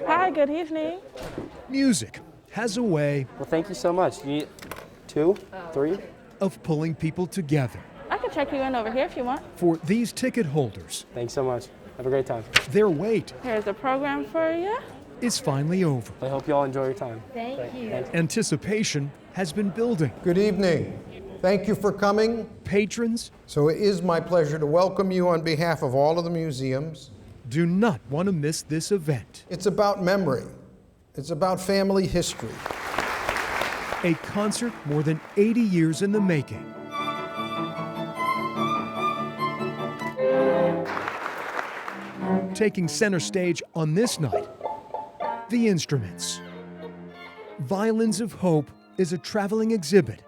Hi, good evening. Music has a way Well, thank you so much. You need 2, 3? of pulling people together. I can check you in over here if you want. For these ticket holders, Thanks so much. Have a great time. their wait Here's a program for you. is finally over. I hope you all enjoy your time. Thank you. Anticipation has been building. Good evening. Thank you for coming. Patrons So it is my pleasure to welcome you on behalf of all of the museums. do not want to miss this event. It's about memory. It's about family history. A concert more than 80 years in the making. Taking center stage on this night, the instruments. Violins of Hope is a traveling exhibit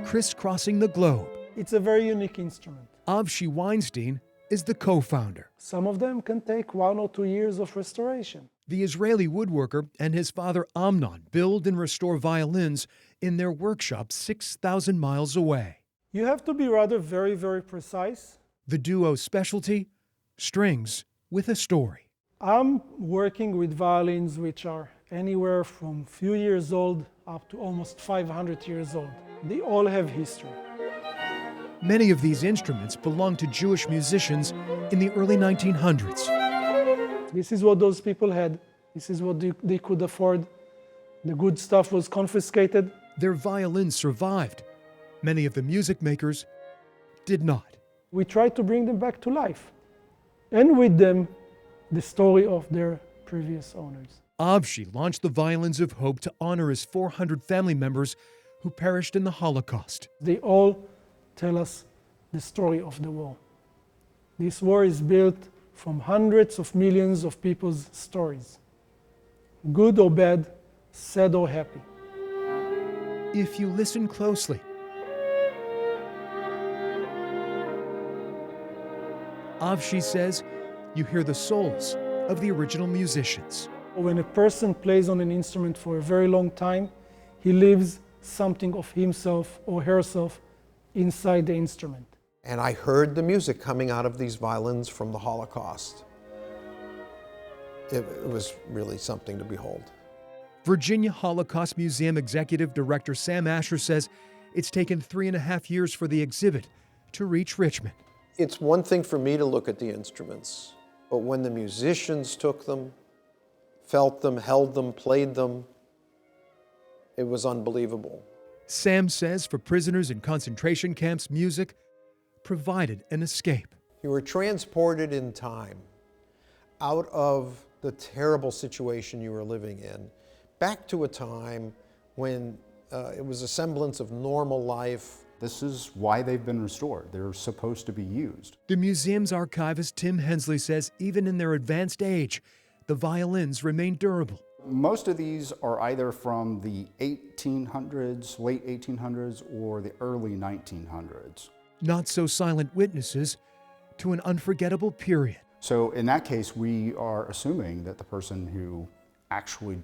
crisscrossing the globe. It's a very unique instrument. Avshi Weinstein is the co-founder. Some of them can take 1 or 2 years of restoration. The Israeli woodworker and his father Amnon build and restore violins in their workshop 6,000 miles away. You have to be rather very, very precise. The duo's specialty? Strings with a story. I'm working with violins which are anywhere from few years old up to almost 500 years old. They all have history. Many of these instruments belonged to Jewish musicians in the early 1900s. This is what those people had. This is what they could afford. The good stuff was confiscated. Their violins survived. Many of the music makers did not. We tried to bring them back to life. And with them, the story of their previous owners. Avshi launched the Violins of Hope to honor his 400 family members who perished in the Holocaust. They all tell us the story of the war. This war is built from hundreds of millions of people's stories, good or bad, sad or happy. If you listen closely, Avshi says you hear the souls of the original musicians. When a person plays on an instrument for a very long time, he leaves something of himself or herself inside the instrument. And I heard the music coming out of these violins from the Holocaust. It was really something to behold. Virginia Holocaust Museum Executive Director Sam Asher says it's taken 3.5 years for the exhibit to reach Richmond. It's one thing for me to look at the instruments, but when the musicians took them, felt them, held them, played them, it was unbelievable. Sam says for prisoners in concentration camps, music provided an escape. You were transported in time out of the terrible situation you were living in, back to a time when it was a semblance of normal life. This is why they've been restored. They're supposed to be used. The museum's archivist Tim Hensley says even in their advanced age, the violins remain durable. Most of these are either from the 1800s, late 1800s, or the early 1900s. Not so silent witnesses to an unforgettable period. So in that case, we are assuming that the person who actually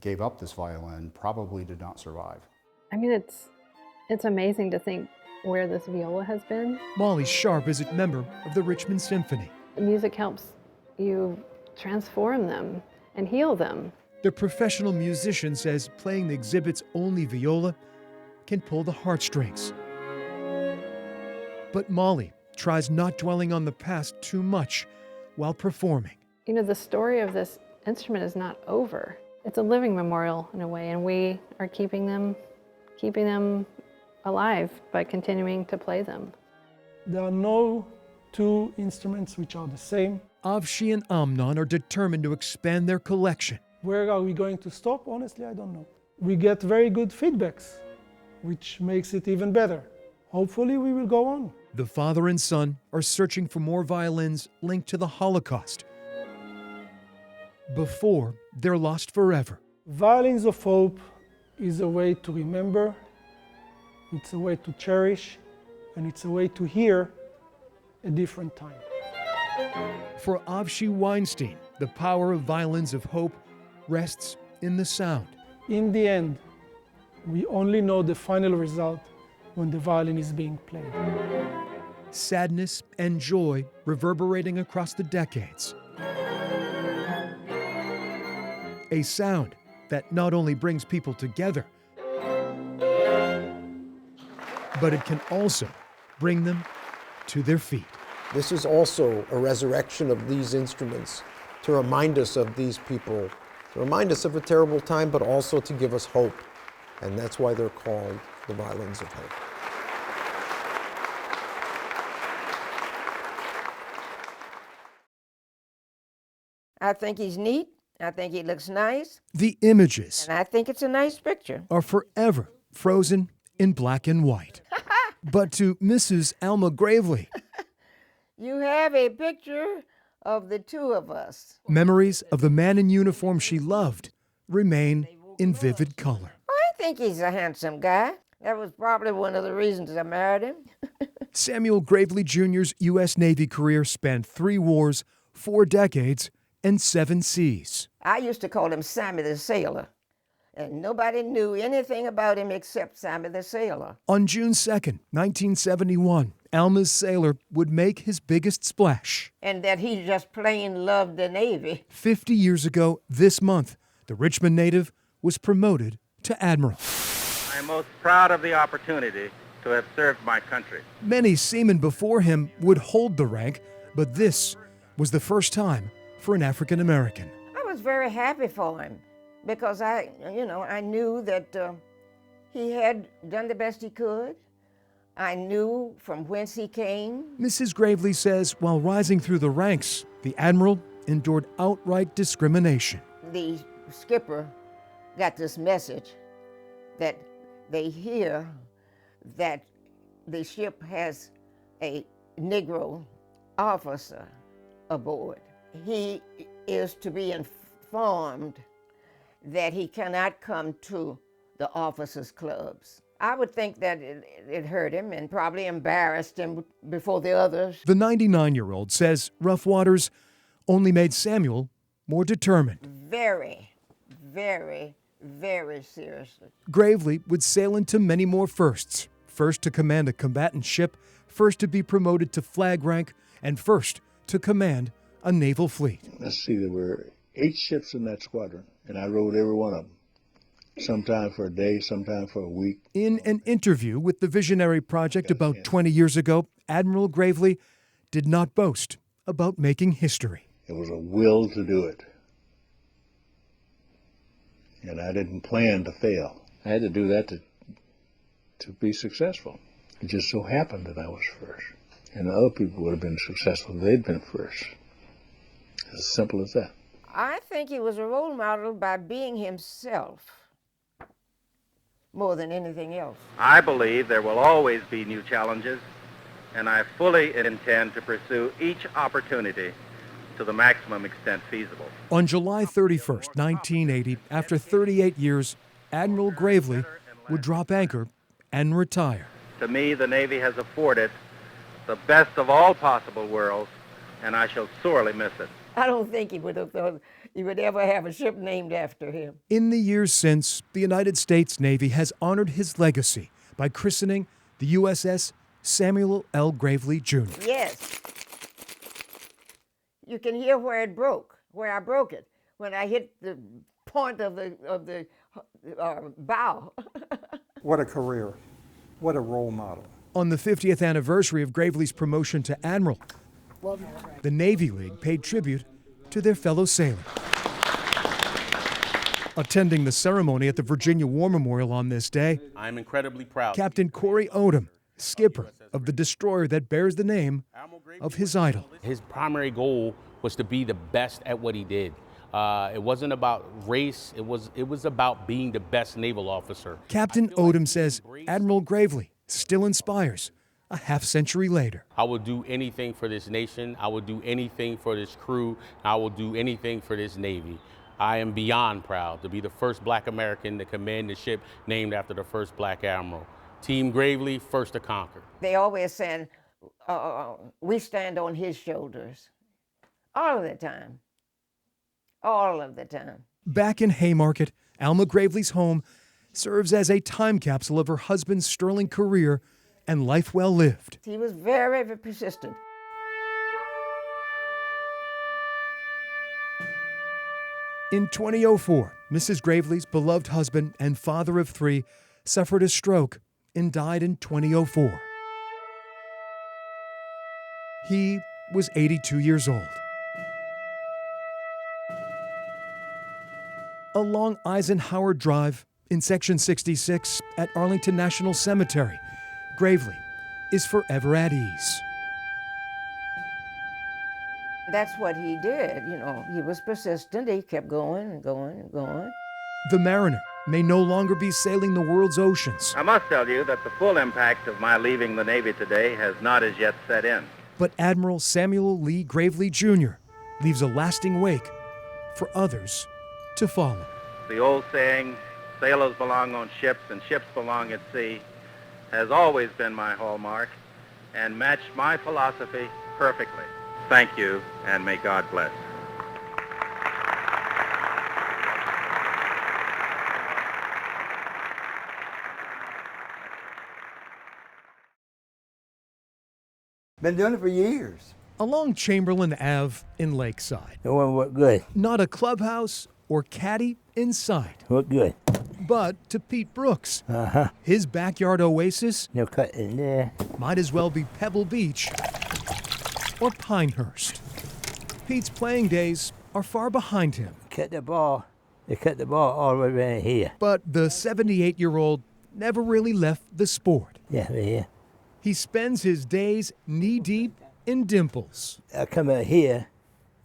gave up this violin probably did not survive. I mean, it's amazing to think where this viola has been. Molly Sharp is a member of the Richmond Symphony. The music helps you transform them and heal them. The professional musician says playing the exhibit's only viola can pull the heartstrings. But Molly tries not dwelling on the past too much while performing. You know, the story of this instrument is not over. It's a living memorial in a way, and we are keeping them alive by continuing to play them. There are no two instruments which are the same. Avshi and Amnon are determined to expand their collection. Where are we going to stop? Honestly, I don't know. We get very good feedbacks, which makes it even better. Hopefully we will go on. The father and son are searching for more violins linked to the Holocaust before they're lost forever. Violins of Hope is a way to remember, it's a way to cherish, and it's a way to hear a different time. For Avshi Weinstein, the power of Violins of Hope rests in the sound. In the end, we only know the final result when the violin is being played. Sadness and joy reverberating across the decades. a sound that not only brings people together, but it can also bring them to their feet. This is also a resurrection of these instruments to remind us of these people, to remind us of a terrible time, but also to give us hope. And that's why they're called the violins of hope. I think he's neat. I think he looks nice. The images And I think it's a nice picture. are forever frozen in black and white. But to Mrs. Alma Gravely, You have a picture of the two of us. memories of the man in uniform she loved remain in vivid color. I think he's a handsome guy. That was probably one of the reasons I married him. Samuel Gravely Jr.'s U.S. Navy career spanned 3 wars, 4 decades, and 7 seas. I used to call him Sammy the Sailor, and nobody knew anything about him except Sammy the Sailor. On June 2nd, 1971, Alma's sailor would make his biggest splash. And that he just plain loved the Navy. 50 years ago this month, the Richmond native was promoted to admiral. I am most proud of the opportunity to have served my country. Many seamen before him would hold the rank, but this was the first time for an African American. I was very happy for him because I knew that he had done the best he could. I knew from whence he came. Mrs. Gravely says while rising through the ranks, the admiral endured outright discrimination. The skipper got this message that they hear that the ship has a Negro officer aboard. He is to be informed that he cannot come to the officers' clubs. I would think that it hurt him and probably embarrassed him before the others. The 99-year-old says rough waters only made Samuel more determined. Very, very, very seriously. Gravely would sail into many more firsts. First to command a combatant ship, first to be promoted to flag rank, and first to command a naval fleet. Let's see, there were 8 ships in that squadron, and I rode every one of them. Sometime for a day, sometime for a week. In an interview with the Visionary Project about 20 years ago, Admiral Gravely did not boast about making history. It was a will to do it. And I didn't plan to fail. I had to do that to be successful. It just so happened that I was first. And the other people would have been successful if they'd been first. It's as simple as that. I think he was a role model by being himself more than anything else. I believe there will always be new challenges, and I fully intend to pursue each opportunity to the maximum extent feasible. On July 31st, 1980, after 38 years, Admiral Gravely would drop anchor and retire. To me, the Navy has afforded the best of all possible worlds, and I shall sorely miss it. I don't think he would have thought he would ever have a ship named after him. In the years since, the United States Navy has honored his legacy by christening the USS Samuel L. Gravely Jr. Yes. You can hear where it broke, where I broke it, when I hit the point of the bow. What a career. What a role model. On the 50th anniversary of Gravely's promotion to admiral, the Navy League paid tribute to their fellow sailor. Attending the ceremony at the Virginia War Memorial on this day, I'm incredibly proud. Captain Corey Odom, skipper of the destroyer that bears the name of his idol. His primary goal was to be the best at what he did. It wasn't about race, it was about being the best naval officer. Captain Odom says Admiral Gravely still inspires a half-century later. I will do anything for this nation. I will do anything for this crew. I will do anything for this Navy. I am beyond proud to be the first Black American to command the ship named after the first Black admiral. Team Gravely, first to conquer. They always said, we stand on his shoulders. All of the time. All of the time. Back in Haymarket, Alma Gravely's home serves as a time capsule of her husband's sterling career and life well lived. He was very, very persistent. In 2004, Mrs. Gravely's beloved husband and father of 3 suffered a stroke and died in 2004. He was 82 years old. Along Eisenhower Drive in Section 66 at Arlington National Cemetery, Gravely is forever at ease. That's what he did, you know. He was persistent. He kept going and going and going. The Mariner may no longer be sailing the world's oceans, I must tell you that the full impact of my leaving the Navy today has not as yet set in. but Admiral Samuel Lee Gravely Jr. leaves a lasting wake for others to follow. The old saying, sailors belong on ships and ships belong at sea, has always been my hallmark and matched my philosophy perfectly. Thank you, and may God bless. Been doing it for years. Along Chamberlain Ave in Lakeside. It won't work good. Not a clubhouse or caddy in sight. Work good. But to Pete Brooks, Uh-huh. his backyard oasis No cut in there. might as well be Pebble Beach or Pinehurst. Pete's playing days are far behind him. Cut the ball. They cut the ball all the way around here. But the 78-year-old never really left the sport. Yeah, right here. He spends his days knee-deep in dimples. I come out here,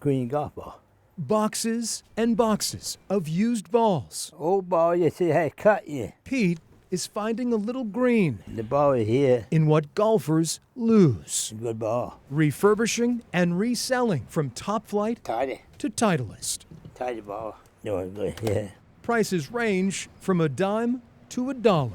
green golf ball. Boxes and boxes of used balls. Old ball, you see how it cut you. Pete is finding a little green The ball is here. in what golfers lose. Good ball. Refurbishing and reselling from Top Flight Tidy. to Titleist. Tidy ball. Doing good, yeah. Prices range from a dime to $1.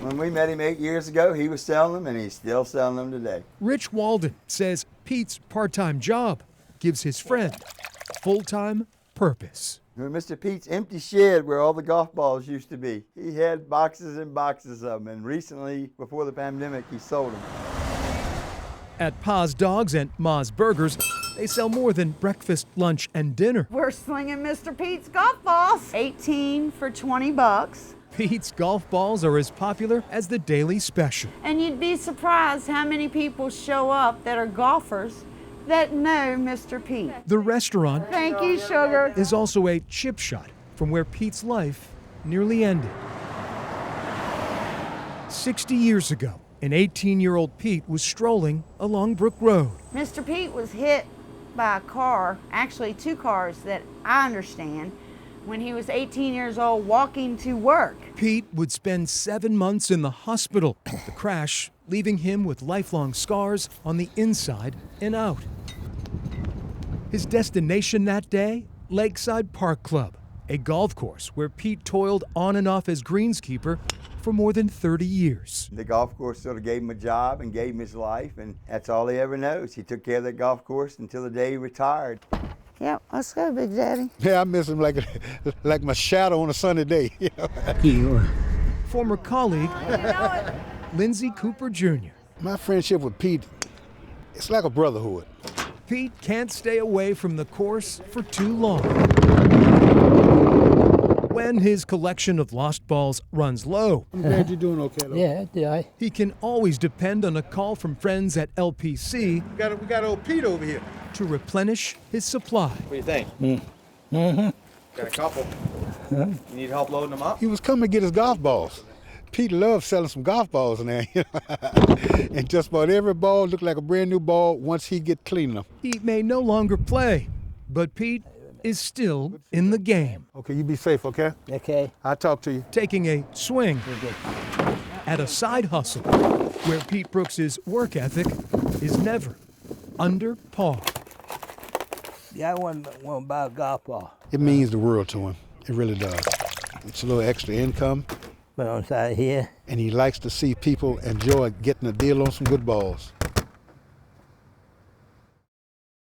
When we met him 8 years ago, he was selling them, and he's still selling them today. Rich Walden says Pete's part-time job gives his friend full-time purpose. Mr. Pete's empty shed where all the golf balls used to be. He had boxes and boxes of them, and recently, before the pandemic, he sold them. At Pa's Dogs and Ma's Burgers, they sell more than breakfast, lunch, and dinner. We're slinging Mr. Pete's golf balls. 18 for 20 bucks. Pete's golf balls are as popular as the daily special. And you'd be surprised how many people show up that are golfers that know Mr. Pete. The restaurant Thank you, sugar. is also a chip shot from where Pete's life nearly ended. 60 years ago, an 18-year-old Pete was strolling along Brook Road. Mr. Pete was hit by a car, actually 2 cars that I understand, when he was 18 years old walking to work. Pete would spend 7 months in the hospital. The crash leaving him with lifelong scars on the inside and out. His destination that day? Lakeside Park Club, a golf course where Pete toiled on and off as greenskeeper for more than 30 years. The golf course sort of gave him a job and gave him his life, and that's all he ever knows. He took care of that golf course until the day he retired. Yep, let's go, Big Daddy. Yeah, I miss him like my shadow on a sunny day. Former colleague, Lindsey Cooper Jr. My friendship with Pete, it's like a brotherhood. Pete can't stay away from the course for too long. When his collection of lost balls runs low, I'm glad you're doing okay, though. Yeah, did I? he can always depend on a call from friends at LPC We got old Pete over here. to replenish his supply. What do you think? Mm-hmm. Got a couple. You need help loading them up? He was coming to get his golf balls. Pete loves selling some golf balls in there. And just about every ball looked like a brand new ball once he get cleaning them. He may no longer play, but Pete is still in the game. Okay, you be safe, okay? Okay. I'll talk to you. Taking a swing at a side hustle where Pete Brooks's work ethic is never under par. Yeah, I want to buy a golf ball. It means the world to him. It really does. It's a little extra income. Put on side here. And he likes to see people enjoy getting a deal on some good balls.